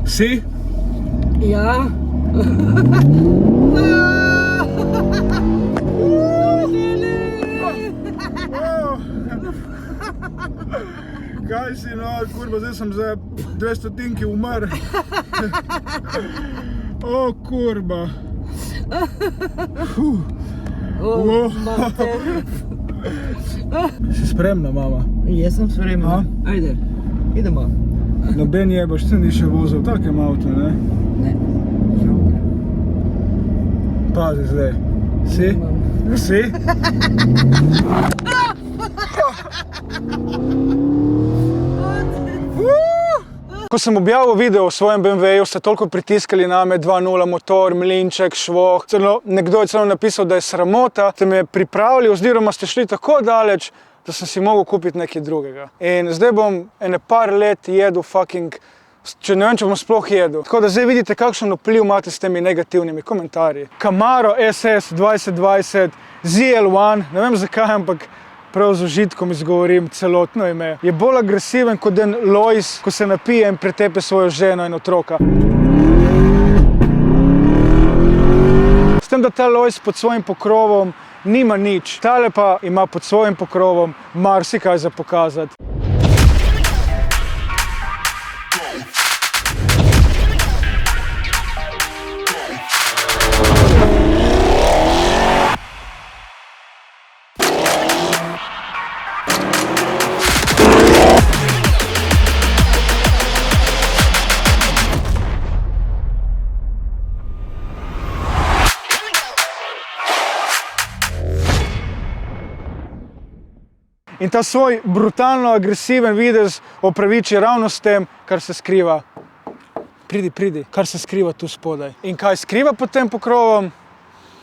Si? Ja. Kaj si, no, kurba, zdaj sem za 200 tinki umr. O, kurba. Si spremna, mama? Jaz sem spremna. Ajde, idemo. Noben jebaš, ti ni še vozil v takem avtu, ne? Ne, žal ne. Pazi zdaj. Si? Si? Ko sem objavil video o svojem BMW-ju, ste toliko pritiskali name, 2.0 motor, mlinček, švoh. Nekdo je celo napisal, da je sramota. Ste me pripravili, oziroma ste šli tako daleč, da sem si mogel kupiti nekaj drugega. In zdaj bom ene par let jedel fucking, če ne vem, če bom sploh jedel. Tako da zdaj vidite, kakšen vpliv imate s temi negativnimi komentarji. Camaro SS 2020 ZL1, ne vem zakaj, ampak prav z užitkom izgovorim celotno ime. Je bolj agresiven kot en Lois, ko se napije in pretepe svojo ženo in otroka. S tem, da ta Lois pod svojim pokrovom nima nič. Tale pa ima pod svojim pokrovom marsikaj za pokazati. In ta svoj brutalno agresiven videz opraviči ravno s tem, kar se skriva. Pridi, kar se skriva tu spodaj. In kaj skriva pod tem pokrovom?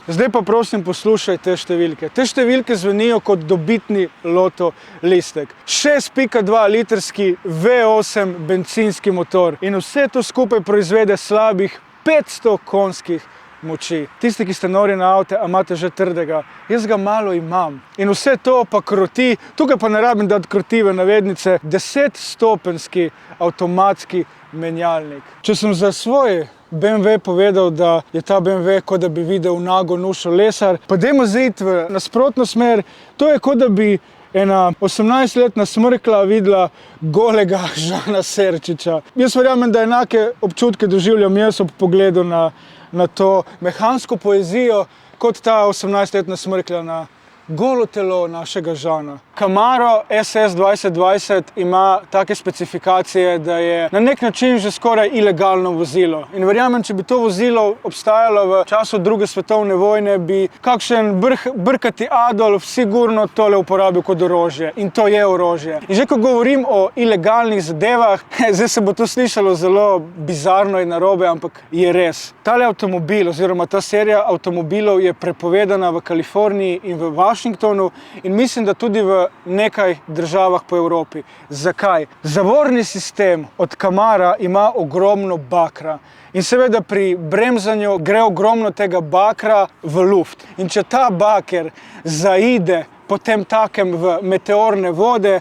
Zdaj pa prosim poslušaj te številke. Te številke zvenijo kot dobitni loto listek. 6,2 litrski V8 bencinski motor. In vse to skupaj proizvede slabih 500 konjskih moči. Tisti, ki ste nori na avte, a imate že trdega, jaz ga malo imam. In vse to pa kroti, tukaj pa ne rabim dati kroti v navednice, 10-stopenjski avtomatski menjalnik. Če sem za svoj BMW povedal, da je ta BMW kot da bi videl nago Nušo Lesar, pa dajmo zajti v nasprotno smer, to je kot da bi ena 18-letna smrkla videla golega Žana Serčiča. Jaz verjamem, da enake občutke doživljam jaz ob pogledu na to mehansko poezijo, kot ta 18-letna smrkla na golo telo našega Žana. Camaro SS 2020 ima take specifikacije, da je na nek način že skoraj ilegalno vozilo. In verjamem, če bi to vozilo obstajalo v času druge svetovne vojne, bi kakšen brkati Adolf sigurno tole uporabil kot orožje. In to je orožje. In že ko govorim o ilegalnih zadevah, zdaj se bo to slišalo zelo bizarno in narobe, ampak je res. Tale avtomobil oziroma ta serija avtomobilov je prepovedana v Kaliforniji in v Washingtonu in mislim, da tudi v nekaj državah po Evropi. Zakaj? Zavorni sistem od Camara ima ogromno bakra. In seveda pri bremzanju gre ogromno tega bakra v luft. In če ta baker zaide potem takem v meteorne vode,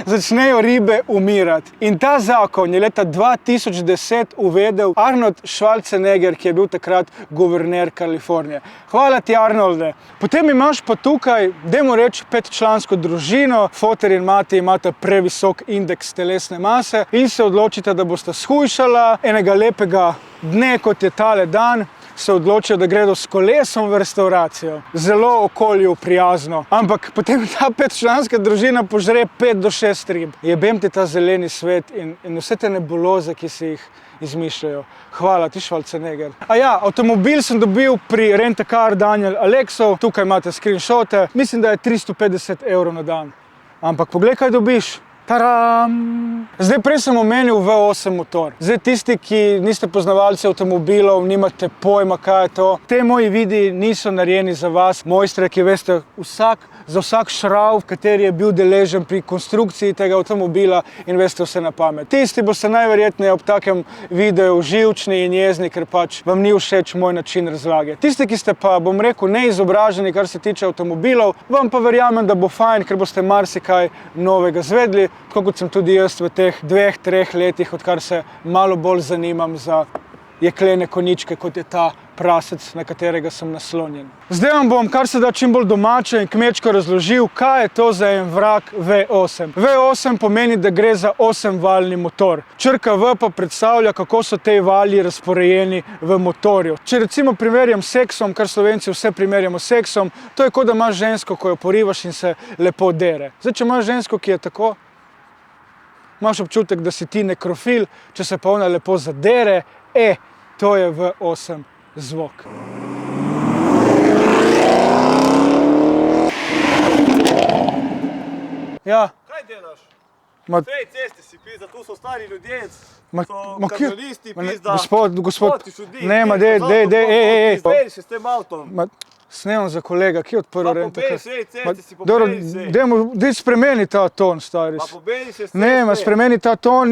začnejo ribe umirati. In ta zakon je leta 2010 uvedel Arnold Schwarzenegger, ki je bil takrat guverner Kalifornije. Hvala ti, Arnolde. Potem imaš pa tukaj, dajmo reči, 5-člansko družino, foter in mati imata previsok indeks telesne mase in se odločita, da bosta shujšala enega lepega dne, kot je tale dan, se odločijo, da gredo s kolesom v restauracijo. Zelo okolju prijazno. Ampak potem ta 5-članska družina požre 5 do 6 rib. Jebem ti ta zeleni svet in vse te nebuloze, ki si jih izmišljajo. Hvala ti, Schwarzenegger. A ja, avtomobil sem dobil pri Rent-A-Car Daniel Alexov. Tukaj imate screenshote. Mislim, da je 350 € na dan. Ampak poglej, kaj dobiš. Taram! Zdaj prej sem omenil V8 motor. Zdaj tisti, ki niste poznavalci avtomobilov, nimate pojma, kaj je to. Te moji videi niso narejeni za vas, mojstre, ki veste za vsak šrauf, kateri je bil deležen pri konstrukciji tega avtomobila in veste vse na pamet. Tisti boste najverjetneje ob takem videu živčni in jezni, ker pač vam ni všeč moj način razlage. Tisti, ki ste pa, bom rekel, neizobraženi, kar se tiče avtomobilov, vam pa verjamem, da bo fajn, ker boste marsikaj novega zvedli. tako kot sem tudi jaz v teh 2-3 letih, odkar se malo bolj zanimam za jeklene konjičke, kot je ta prasec, na katerega sem naslonjen. Zdaj vam bom kar se da čim bolj domače in kmečko razložil, kaj je to za en vrak V8. V8 pomeni, da gre za 8-valni motor. Črka V pa predstavlja, kako so te vali razporejeni v motorju. Če recimo primerjam s seksom, kar Slovenci vse primerjamo s seksom, to je kot da imaš žensko, ko jo porivaš in se lepo dere. Zdaj, če imaš žensko, ki je tako, imaš občutek, da si ti nekrofil, če se pa ona lepo zadere, to je V8 zvok. Ja. Kaj delaš? Ma, Tej cesti si pizda, tu so stari ljudje, ma, so kriminalisti pizda. Gospod, Hotiš ljudi, ne, ma, Izberi se s tem avtom. Ma, snemam za kolega, ki je odprl Pa rento. pobej se, cesti si pobej se. Daj spremeni ta ton, stari. Pa pobej se s Ne, ma, spremeni ta ton,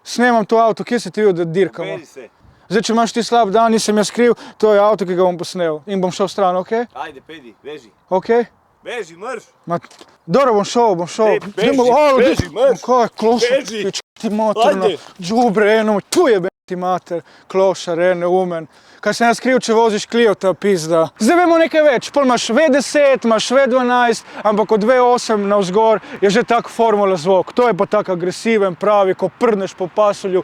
snemam to avto, kje se ti videl, da dirkamo? Pobej se. Zdaj, če imaš ti slab dan, nisem jaz kriv, to je avto, ki ga bom posnel. In bom šel stran, okej? Ajde, pedi, beži. Okej? Beži, mrš. Ma, dobro, bom šel. beži, beži, mrš. Kaj je klošar, Beži. ti materno, Ajde. džubre, eno, tu je ti mater, klošar, neumen. Kaj sem jaz kriv, če voziš Clio, ta pizda. Zdaj vemo nekaj več, pol imaš V10, imaš V12, ampak od V8 navzgor je že tak formula zvok. To je pa tak agresiven, pravi, ko prdneš po pasulju.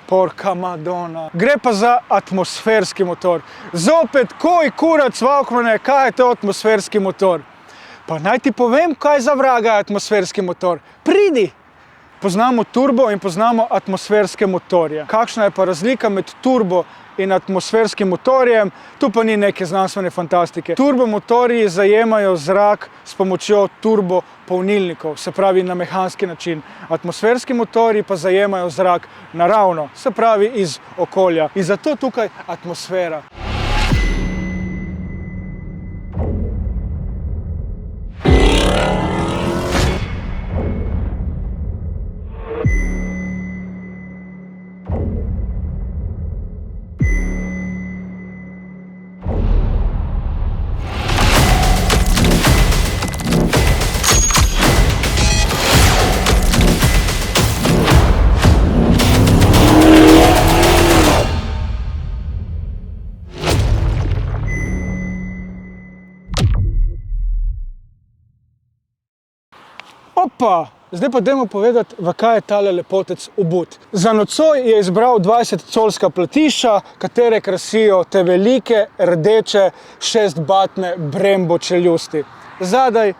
Porka Madonna. Gre pa za atmosferski motor. Zopet, koj kurac Walkmane, kaj je to atmosferski motor? Pa naj ti povem, kaj za vraga je atmosferski motor. Pridi! Poznamo turbo in poznamo atmosferske motorje. Kakšna je pa razlika med turbo in atmosferskim motorjem? Tu pa ni neke znanstvene fantastike. Turbo motorji zajemajo zrak s pomočjo turbo polnilnikov, se pravi na mehanski način. Atmosferski motorji pa zajemajo zrak naravno, se pravi iz okolja. In zato tukaj atmosfera. Opa! Zdaj pa dajmo povedati, v kaj je tale lepotec obut. Za nocoj je izbral 20-colska platišča, katere krasijo te velike, rdeče, 6-batne Brembo čeljusti. Zadaj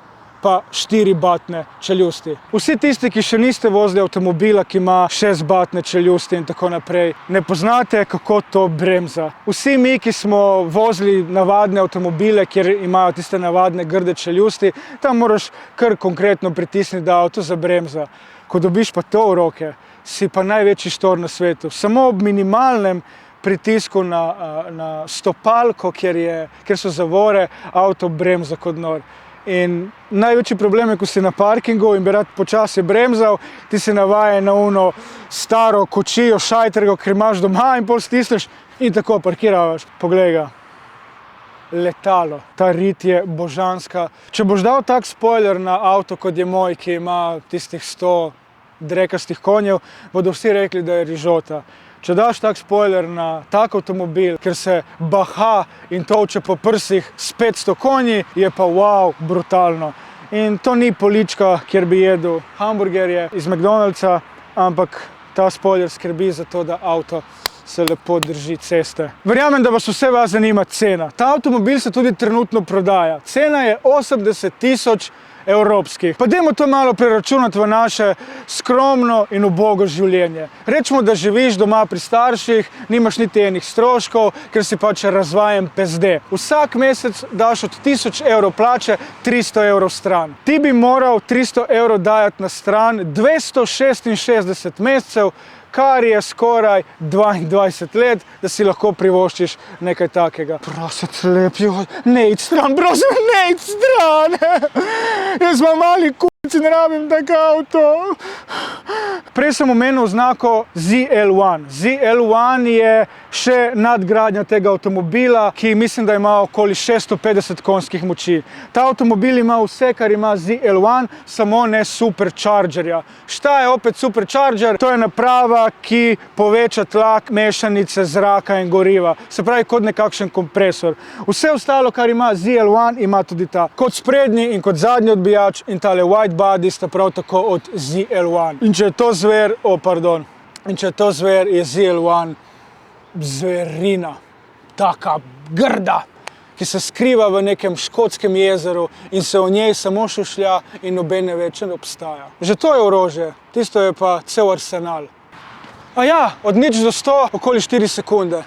pa 4-batne čeljusti. Vsi tisti, ki še niste vozili avtomobila, ki ima 6-batne čeljusti in tako naprej, ne poznate, kako to bremza. Vsi mi, ki smo vozili navadne avtomobile, kjer imajo tiste navadne grde čeljusti, tam moraš kar konkretno pritisniti, da avto zabremza. Ko dobiš pa to v roke, si pa največji štor na svetu. Samo ob minimalnem pritisku na stopalko, kjer so zavore, avto bremza kot nor. In največji problem je, ko si na parkingu in bi rad počasi bremzal, ti si navajen na uno staro kočijo, šajtrgo, ker imaš doma in pol stisneš in tako parkiravaš. Poglej ga. Letalo. Ta rit je božanska. Če boš dal tak spoiler na avto, kot je moj, ki ima tistih 100 drekastih konjev, bodo vsi rekli, da je rižota. Če daš tak spoiler na tak avtomobil, ker se baha in tolče po prsih s 500 konji, je pa wow, brutalno. In to ni polička, kjer bi jedel hamburgerje iz McDonald'sa, ampak ta spoiler skrbi za to, da avto se lepo drži ceste. Verjamem, da vas vse vas zanima cena. Ta avtomobil se tudi trenutno prodaja. Cena je 80 000 evropskih. Pa dajmo to malo preračunati v naše skromno in ubogo življenje. Rečemo, da živiš doma pri starših, nimaš niti enih stroškov, ker si pač razvajen pezde. Vsak mesec daš od 1000 evrov plače 300 evrov stran. Ti bi moral 300 evrov dajati na stran 266 mesecev, kar je skoraj 22 let, da si lahko privoščiš nekaj takega. Prosec lep, ne id stran, prosim, ne id stran! Jaz imam mali Ne rabim tak avto. Prej sem omenil znako ZL1. ZL1 je še nadgradnja tega avtomobila, ki mislim, da ima okoli 650 konjskih moči. Ta avtomobil ima vse, kar ima ZL1, samo ne superchargerja. Šta je opet supercharger? To je naprava, ki poveča tlak mešanice zraka in goriva. Se pravi, kot nekakšen kompresor. Vse ostalo, kar ima ZL1, ima tudi ta. Kot sprednji in kot zadnji odbijač in tale white body sta prav tako od ZL1. In če je to zver, je ZL1 zverina, taka grda, ki se skriva v nekem škotskem jezeru in se o njej samo šušlja in nobene več ne obstaja. Že to je orožje, tisto je pa cel arsenal. A ja, od 0 do 100 okoli 4 sekunde.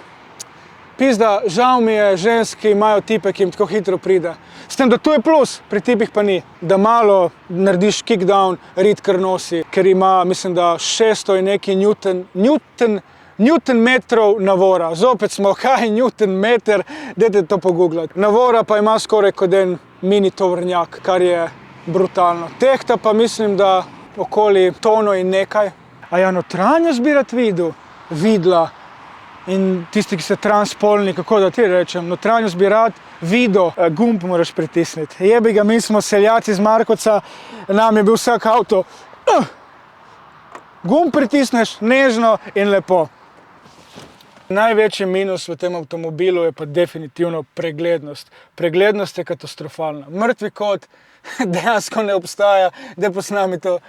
Pizda, žal mi je, ženski imajo tipe, ki jim tako hitro pride. S tem, da tu je plus, pri tipih pa ni. Da malo narediš kickdown, rit kar nosi, ker ima, mislim, da 600 in neki Newton metrov navora. Zopet smo, kaj Newton meter, dajte to pogooglati. Navora pa ima skoraj kot en mini tovornjak, kar je brutalno. Tehta pa mislim, da okoli tono in nekaj. A ja, notranjost bi rad videla. In tisti, ki ste transpolni, kako da ti rečem, notranjost bi rad videl, gumb moraš pritisniti. Jebi ga, mi smo seljaci iz Markovca, nam je bil vsak avto. Gumb pritisneš, nežno in lepo. Največji minus v tem avtomobilu je pa definitivno preglednost. Preglednost je katastrofalna. Mrtvi kot dejansko ne obstaja, da posnami to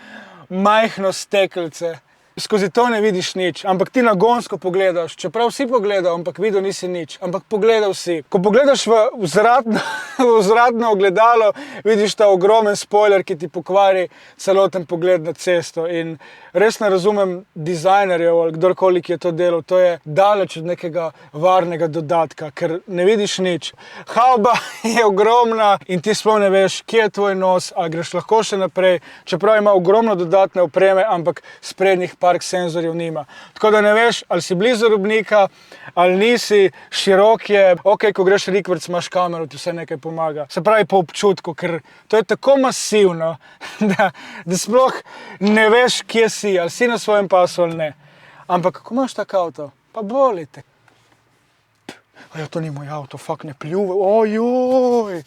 majhno stekelce. Skozi to ne vidiš nič, ampak ti nagonsko pogledaš, čeprav vsi pogledajo, ampak videl nisi nič, ampak pogledal si. Ko pogledaš v vzvratno ogledalo, vidiš ta ogromen spoiler, ki ti pokvari celoten pogled na cesto. In res ne razumem dizajnerjev ali kdorkoli, ki je to delal, to je daleč od nekega varnega dodatka, ker ne vidiš nič. Havba je ogromna in ti sploh ne veš, kje je tvoj nos, ali greš lahko še naprej, čeprav ima ogromno dodatne opreme, ampak sprednjih park senzorjev nima. Tako da ne veš, ali si blizu robnika, ali nisi, širok je. Ok, ko greš rikverc, imaš kamero, ti vse nekaj pomaga. Se pravi po občutku, ker to je tako masivno, da sploh ne veš, kje si, ali si na svojem pasu ali ne. Ampak kako imaš tak avto? Pa bolite. Ja, to ni moj avto, fakt ne pljuvaj. Ojoj!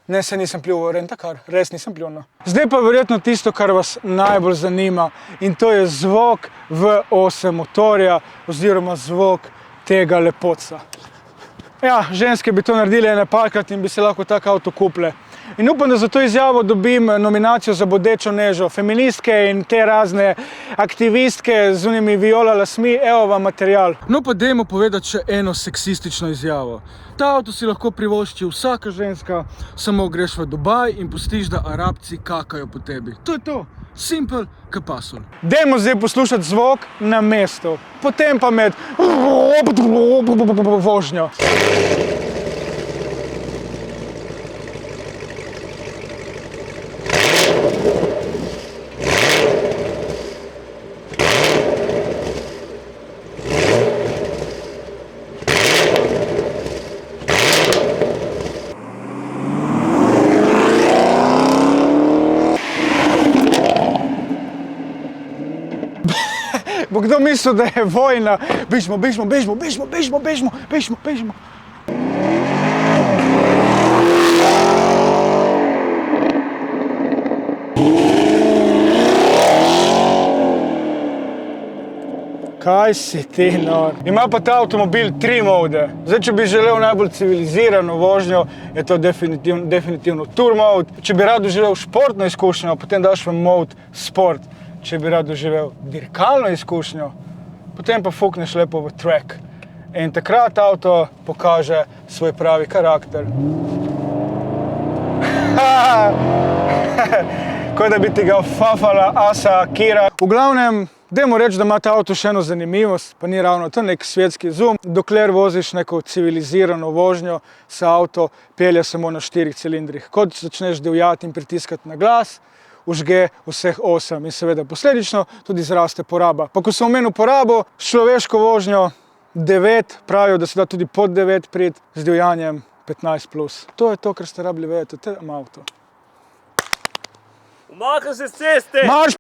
Ne, se nisem pljuval, rentakar, res nisem pljunil. Zdaj pa verjetno tisto, kar vas najbolj zanima, in to je zvok V8 motorja oziroma zvok tega lepotca. Ja, ženske bi to naredile ene parkrat in bi se lahko tak avto kupile. In upam, da za to izjavo dobim nominacijo za bodečo nežo. Feministke in te razne aktivistke z unimi viola lasmi, evo vam material. No pa dajmo povedati še eno seksistično izjavo. Ta avto si lahko privošči vsaka ženska, samo greš v Dubaj in pustiš, da Arabci kakajo po tebi. To je to. Simple ka pasul. Dajmo zdaj poslušati zvok na mestu. Potem pa med vožnjo. Bo kdo mislil, da je vojna? Bežimo. Kaj si ti nor? Ima pa ta avtomobil 3 mode. Zdaj, če bi želel najbolj civilizirano vožnjo, je to definitivno tour mode. Če bi rad doživel športno izkušnjo, potem daš v mode sport. Če bi rad doživel dirkalno izkušnjo, potem pa fukneš lepo v track. In takrat avto pokaže svoj pravi karakter. Kot da bi ti ga fafala Asa Akira. V glavnem, dajmo reči, da ima ta avto še eno zanimivost, pa ni ravno, to je nek svetski zoom. Dokler voziš neko civilizirano vožnjo, se avto pelje samo na 4 cilindrih. Kot začneš divjati in pritiskati na glas, užge vseh 8 in seveda posledično tudi zraste poraba. Pa ko sem omenil porabo, človeško vožnjo 9, pravijo, da se da tudi pod 9 priti, z divjanjem 15+. To je to, kar ste rabili vedeti o tem avtu. Umakaj se s ceste! Marš!